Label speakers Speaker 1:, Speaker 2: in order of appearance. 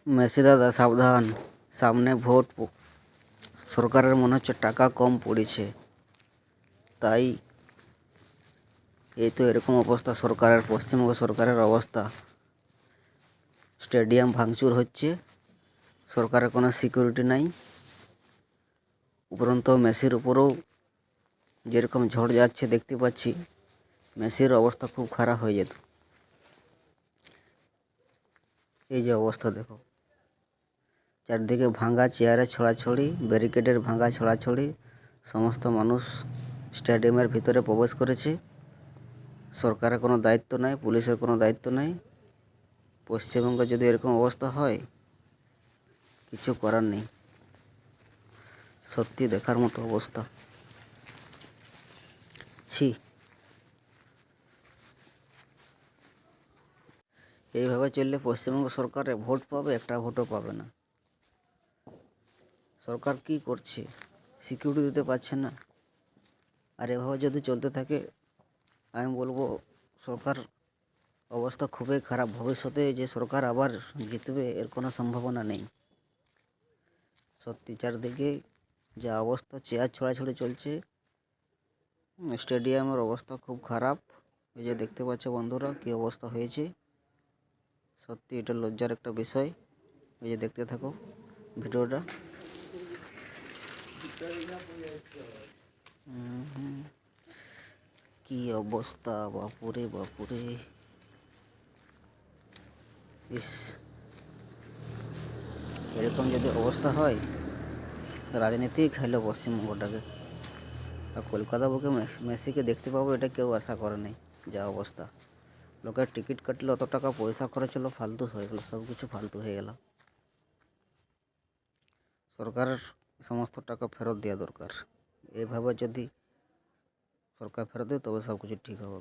Speaker 1: Messi দাদা সাবধান, সামনে ভোট। সরকারের মনে হচ্ছে টাকা কম পড়েছে, তাই এই তো এরকম অবস্থা সরকারের, পশ্চিমবঙ্গ সরকারের অবস্থা। স্টেডিয়াম ভাঙচুর হচ্ছে, সরকারের কোনো সিকিউরিটি নাই। উপরন্ত মেসির উপরেও যেরকম ঝড় যাচ্ছে দেখতে পাচ্ছি, মেসির অবস্থা খুব খারাপ হয়ে যেত। এই যে অবস্থা দেখো, চারদিকে ভাঙা চেয়ারে ছড়াছড়ি, ব্যারিকেডের ভাঙা ছড়াছড়ি, সমস্ত মানুষ স্টেডিয়ামের ভিতরে প্রবেশ করেছে। সরকারের কোনো দায়িত্ব নাই, পুলিশের কোনো দায়িত্ব নাই। পশ্চিমবঙ্গে যদি এরকম অবস্থা হয়, কিছু করার নেই। সত্যি দেখার মতো অবস্থা। ছি, এইভাবে চললে পশ্চিমবঙ্গ সরকারে ভোট পাবে, একটা ভোটও পাবে না। সরকার কি করছে, সিকিউরিটি দিতে পারছে না। আর এভাবে যদি চলতে থাকে, আমি বলবো সরকার অবস্থা খুবই খারাপ। ভবিষ্যতে যে সরকার আবার জিতবে এর কোনো সম্ভাবনা নেই। সত্যি চারদিকে যা অবস্থা, চেয়ার ছড়াছড়ি চলছে, স্টেডিয়ামের অবস্থা খুব খারাপ। এই যে দেখতে পাচ্ছ বন্ধুরা কী অবস্থা হয়েছে। সত্যি এটা লজ্জার একটা বিষয়। এই যে দেখতে থাকো ভিডিওটা। কি অবস্থা, বাপুরে বাপুরে। ইস, এরকম যদি অবস্থা হয়, রাজনীতি খাইলো পশ্চিমবঙ্গটাকে। আর কলকাতা বুকে মেসিকে দেখতে পাবো, এটা কেউ আশা করে নাই। যা অবস্থা, লোকের টিকিট কাটলে অত টাকা পয়সা খরচ হলো, ফালতু হয়ে গেলো, সব কিছু ফালতু হয়ে গেল। সরকারের সমস্ত টাকা ফেরত দেওয়া দরকার। এইভাবে যদি সরকার ফেরত দেয় তবে সব কিছু ঠিক হবে।